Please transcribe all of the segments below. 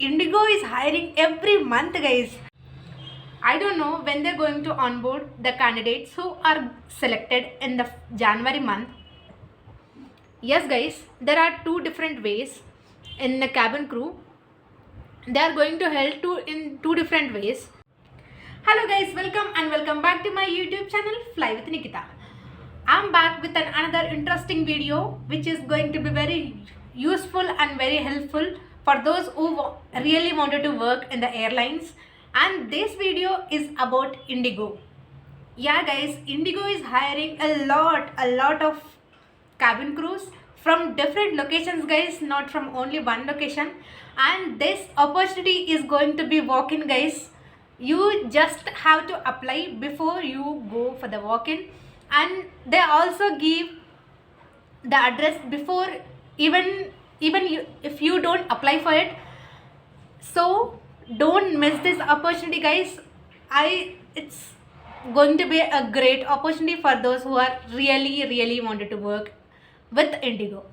Indigo is hiring every month, guys. I don't know when they're going to onboard the candidates who are selected in the January month. Yes, guys, there are two different ways in the cabin crew. They are going to help in two different ways. Hello guys, welcome back to my YouTube channel Fly with Nikita. I'm back with another interesting video which is going to be very useful and very helpful for those who really wanted to work in the airlines, and this video is about Indigo. Yeah guys, Indigo is hiring a lot of cabin crews from different locations, guys, not from only one location, and this opportunity is going to be walk-in, guys. You just have to apply before you go for the walk-in, and they also give the address before even you, if you don't apply for it. So don't miss this opportunity, guys. It's going to be a great opportunity for those who are really wanted to work with Indigo.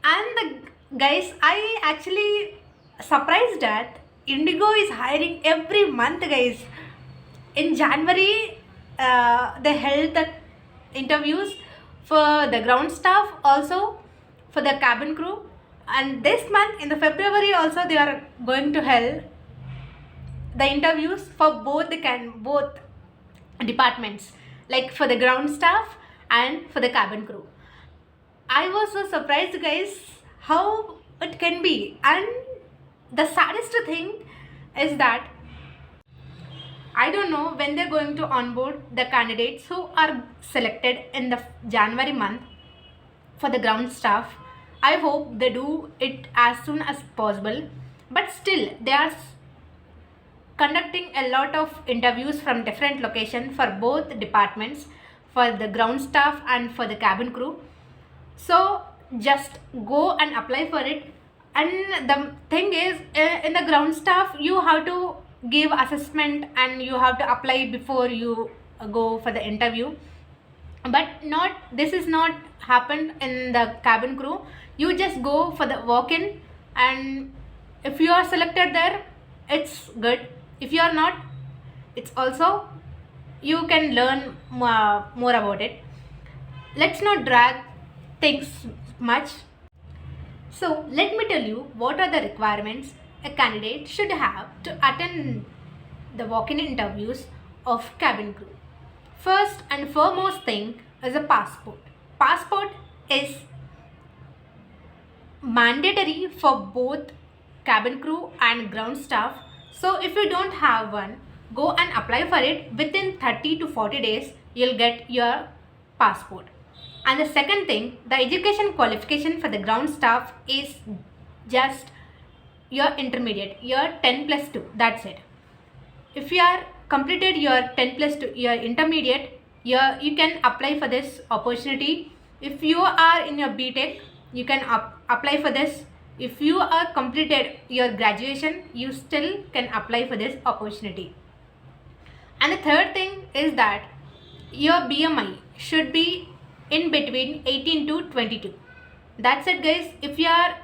And guys, I actually surprised that Indigo is hiring every month, guys. In January, they held the interviews for the ground staff, also for the cabin crew, and this month in the February also they are going to hold the interviews for both both departments, like for the ground staff and for the cabin crew. I was so surprised, guys, how it can be. And the saddest thing is that I don't know when they're going to onboard the candidates who are selected in the January month for the ground staff. I hope they do it as soon as possible, but still they are conducting a lot of interviews from different locations for both departments, for the ground staff and for the cabin crew. So just go and apply for it. And the thing is, in the ground staff you have to give assessment and you have to apply before you go for the interview, but this is not happened in the cabin crew. You just go for the walk-in, and if you are selected there, it's good. If you are not, it's also, you can learn more about it. Let's not drag things much. So let me tell you what are the requirements a candidate should have to attend the walk-in interviews of cabin crew. First and foremost thing is a passport. Passport is mandatory for both cabin crew and ground staff. So if you don't have one, go and apply for it. Within 30 to 40 days, you'll get your passport. And the second thing, the education qualification for the ground staff is just your intermediate, your 10+2, that's it. If you are completed your 10+2, your intermediate, you can apply for this opportunity. If you are in your BTech, you can apply for this. If you are completed your graduation, you still can apply for this opportunity. And the third thing is that your BMI should be in between 18 to 22. That's it, guys. If you are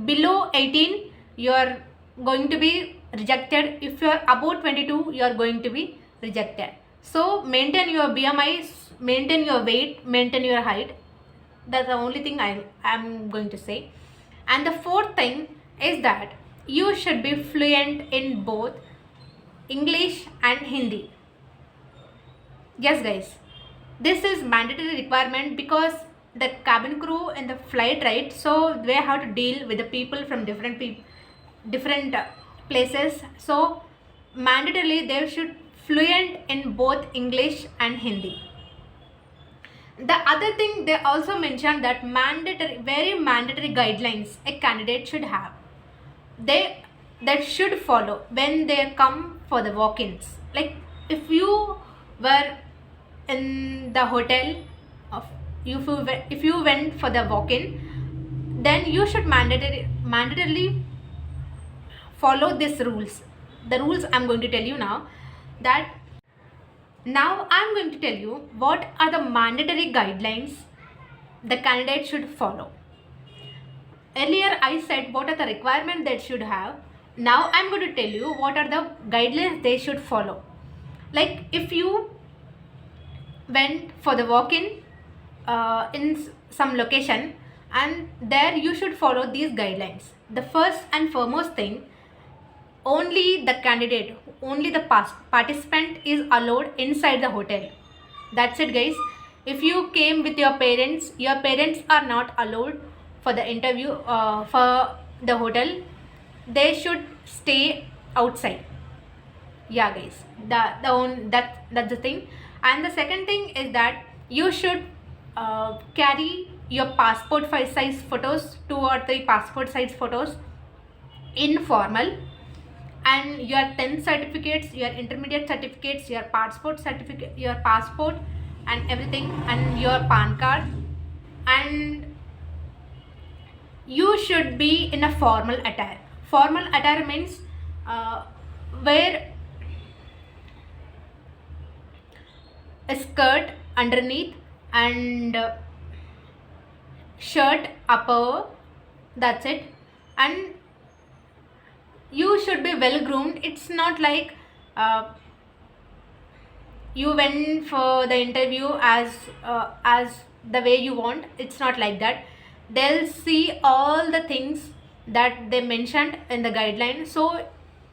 below 18, you are going to be rejected. If you are above 22, you are going to be rejected. So maintain your BMI, maintain your weight, maintain your height. That's the only thing I am going to say. And the fourth thing is that you should be fluent in both English and Hindi. Yes, guys. This is mandatory requirement because the cabin crew in the flight, right? So they have to deal with the people from different places. So mandatorily they should fluent in both English and Hindi. The other thing, they also mentioned that very mandatory guidelines a candidate should have. That should follow when they come for the walk-ins. Like if you were in the hotel, if you went for the walk-in, then you should mandatorily follow these rules. The rules I'm going to tell you now. Now I'm going to tell you what are the mandatory guidelines the candidate should follow. Earlier I said what are the requirements they should have. Now I'm going to tell you what are the guidelines they should follow. Like if you went for the walk-in in some location, and there you should follow these guidelines. The first and foremost thing, only the candidate, only the participant is allowed inside the hotel. That's it, guys. If you came with your parents are not allowed for the interview, for the hotel. They should stay outside. Yeah, guys, that's the thing. And the second thing is that you should carry your passport size photos, 2 or 3 passport size photos in formal, and your 10th certificates, your intermediate certificates, your passport certificate, your passport and everything, and your PAN card. And you should be in a formal attire. Formal attire means wear a skirt underneath and shirt upper. That's it. And you should be well groomed. It's not like you went for the interview as the way you want. It's not like that. They'll see all the things that they mentioned in the guideline. So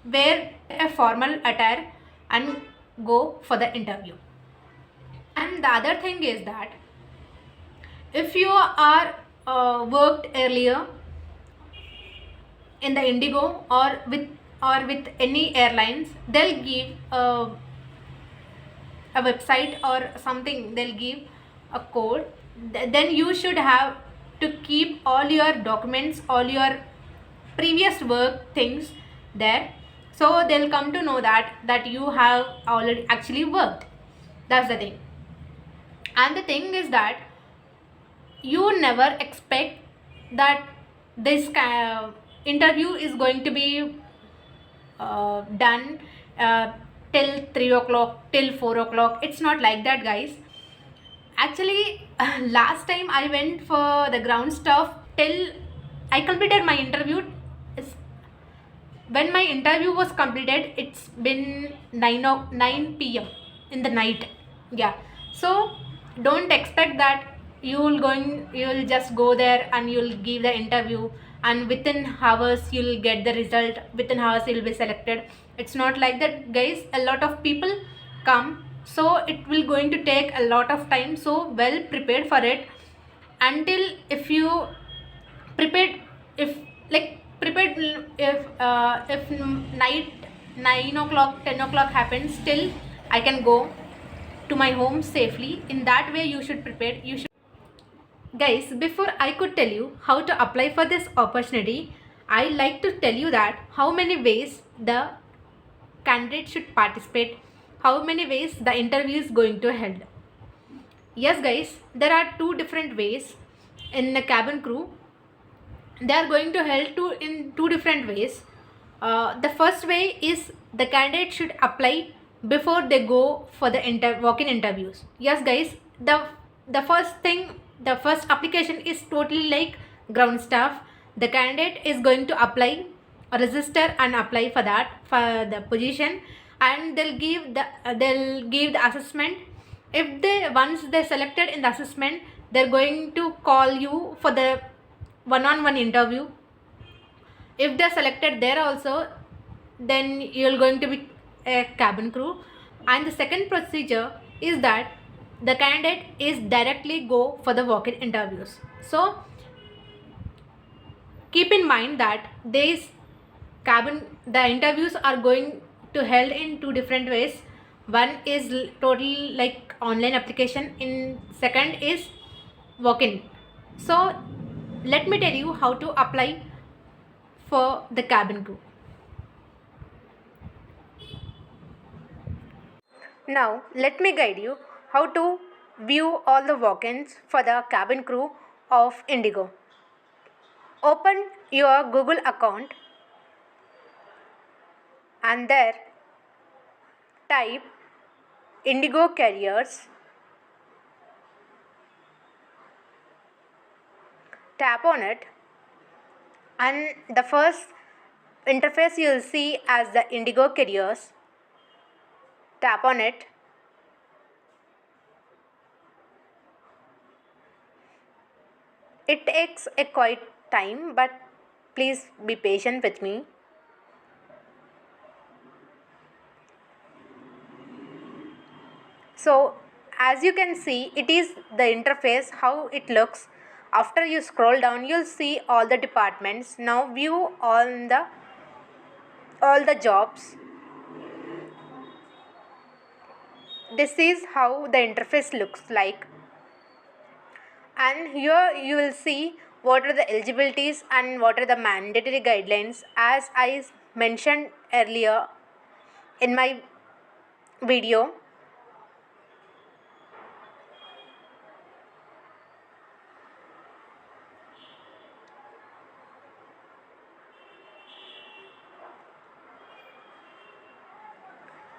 wear a formal attire and go for the interview. And the other thing is that if you are worked earlier in the Indigo or with any airlines, they'll give a website or something. They'll give a code. Then you should have to keep all your documents, all your previous work things there, so they'll come to know that you have already actually worked. That's the thing. And the thing is that you never expect that this interview is going to be done till 3 o'clock, till 4 o'clock. It's not like that, guys. Actually, last time I went for the ground stuff till I completed my interview. When my interview was completed, it's been 9 p.m. in the night. Yeah. So don't expect that you'll just go there and you'll give the interview and within hours you'll get the result, within hours you'll be selected. It's not like that, guys. A lot of people come, so it will going to take a lot of time. So well prepared for it. Until if you prepared, if like prepared, if night 9 o'clock 10 o'clock happens, still I can go to my home safely. In that way you should prepare. You should, guys, before I could tell you how to apply for this opportunity, I like to tell you that how many ways the candidate should participate, how many ways the interview is going to held. Yes, guys, there are 2 different ways in the cabin crew. They are going to held in 2 different ways. The first way is the candidate should apply before they go for the walk-in interviews. Yes, guys, the first thing, the first application is totally like ground staff. The candidate is going to apply, register and apply for the position, and they'll give the assessment. If they once they're selected in the assessment, they're going to call you for the one-on-one interview. If they're selected there also, then you're going to be a cabin crew. And the second procedure is that the candidate is directly go for the walk-in interviews. So keep in mind that the interviews are going to held in 2 different ways. One is totally like online application, in second is walk-in. So let me tell you how to apply for the cabin crew. Now let me guide you how to view all the walk-ins for the cabin crew of Indigo. Open your Google account and there type Indigo Careers. Tap on it, and the first interface you'll see as the Indigo careers. Tap on it. It takes a quite time, but please be patient with me. So as you can see, it is the interface how it looks. After you scroll down, you'll see all the departments. Now view all the jobs. This is how the interface looks like, and here you will see what are the eligibilities and what are the mandatory guidelines. As I mentioned earlier in my video,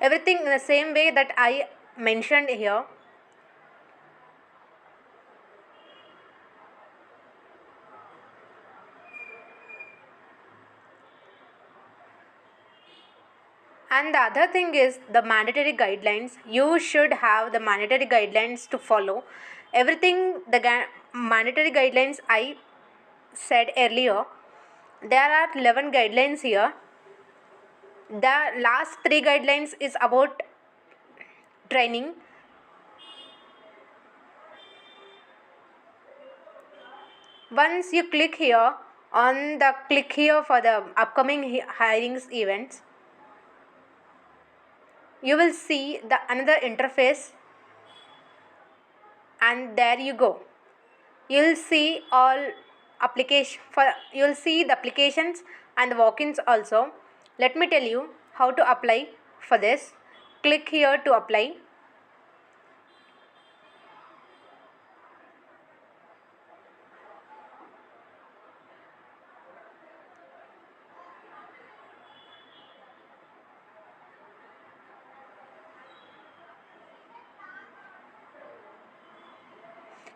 everything in the same way that I mentioned here. And the other thing is the mandatory guidelines. You should have the mandatory guidelines to follow. Everything, mandatory guidelines I said earlier, there are 11 guidelines here. The last 3 guidelines is about training. Once you click here click here for the upcoming hirings events, you will see the another interface, and there you go. You'll see you'll see the applications and the walk-ins also. Let me tell you how to apply for this. Click here to apply.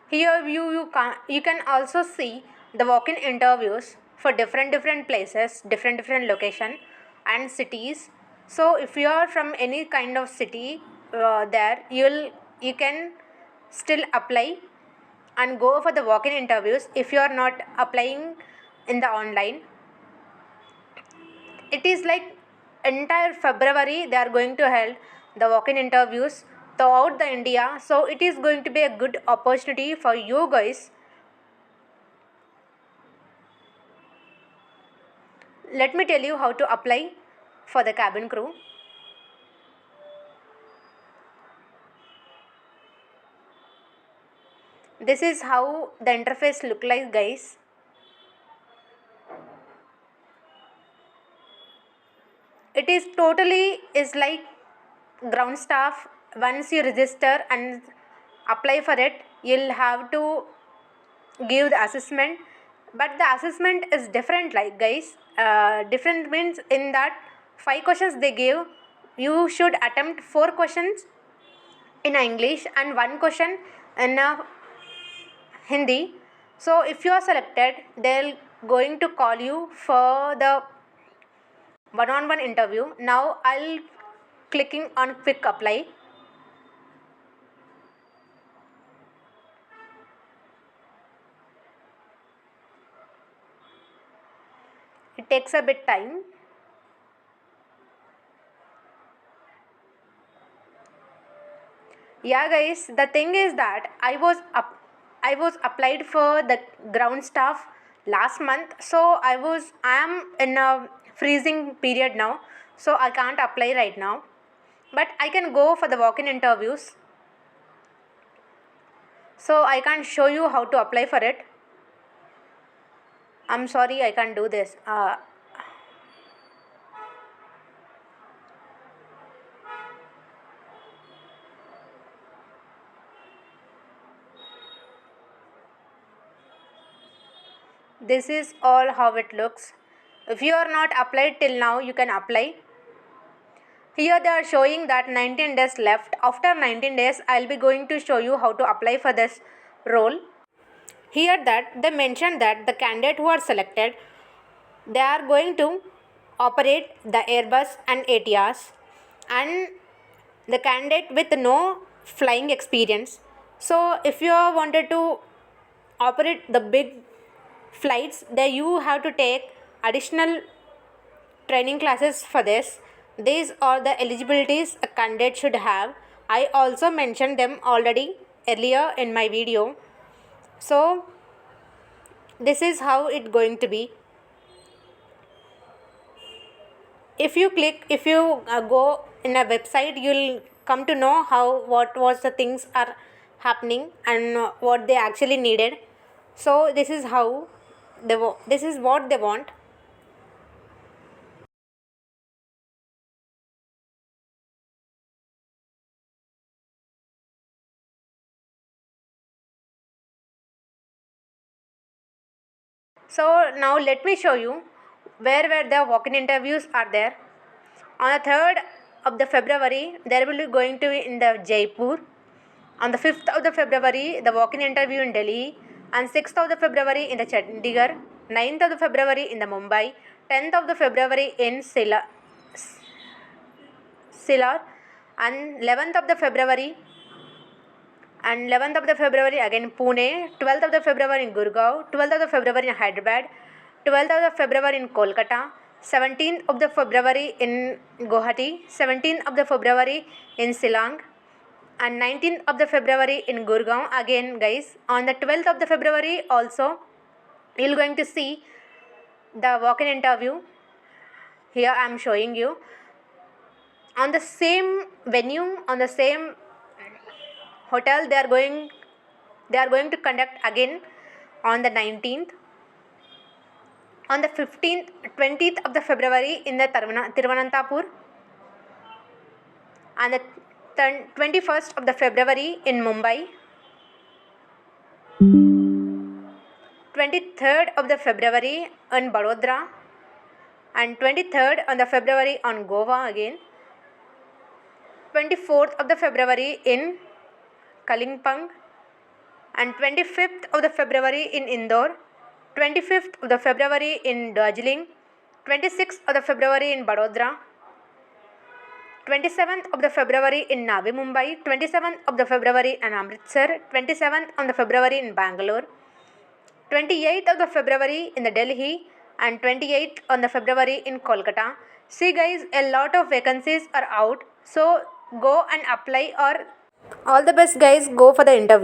Here you can also see the walk-in interviews for different places, different location and cities. So if you are from any kind of city, there you can still apply and go for the walk-in interviews. If you are not applying in the online, it is like entire February they are going to hold the walk-in interviews throughout the India. So it is going to be a good opportunity for you guys. Let me tell you how to apply for the cabin crew. This is how the interface look like, guys. It is like ground staff. Once you register and apply for it, you'll have to give the assessment, but the assessment is different, like, guys. Different means in that 5 questions they give, you should attempt 4 questions in English and 1 question in Hindi. So if you are selected, they'll going to call you for the one-on-one interview. Now I'll clicking on quick apply. It takes a bit time. Yeah, guys, the thing is that I was applied for the ground staff last month, so I am in a freezing period now, so I can't apply right now, but I can go for the walk-in interviews. So I can't show you how to apply for it. I'm sorry, I can't do this. This is all how it looks. If you are not applied till now, you can apply. Here they are showing that 19 days left. After 19 days, I'll be going to show you how to apply for this role. Here that they mention that the candidate who are selected, they are going to operate the Airbus and ATRs, and the candidate with no flying experience. So if you wanted to operate the big flights, then you have to take additional training classes for this. These are the eligibilities a candidate should have. I also mentioned them already earlier in my video. So this is how it's going to be. If you go in a website, you'll come to know what was the things are happening and what they actually needed. So this is how this is what they want. So now let me show you where the walk-in interviews are there. On the 3rd of the February, there will be going to be in the Jaipur. On the 5th of the February, the walk-in interview in Delhi. And 6th of the February in the Chandigarh. 9th of the February in the Mumbai. 10th of the February in Silar. And 11th of the February again Pune, 12th of the February in Gurgaon, 12th of the February in Hyderabad, 12th of the February in Kolkata, 17th of the February in Guwahati, 17th of the February in Shillong, and 19th of the February in Gurgaon. Again guys, on the 12th of the February also you're going to see the walk-in interview. Here I am showing you on the same venue, on the same hotel. They are going to conduct again on the 19th. On the 15th, 20th of the February in the Tiruvananthapuram, and the 21st of the February in Mumbai, 23rd of the February in Vadodara, and 23rd on the February on Goa again, 24th of the February in Kalimpong, and 25th of the February in Indore, 25th of the February in Darjeeling, 26th of the February in Vadodara, 27th of the February in Navi Mumbai, 27th of the February in Amritsar, 27th of the February in Bangalore, 28th of the February in the Delhi, and 28th on the February in Kolkata. See guys, a lot of vacancies are out, so go and apply. Or all the best guys, go for the interview.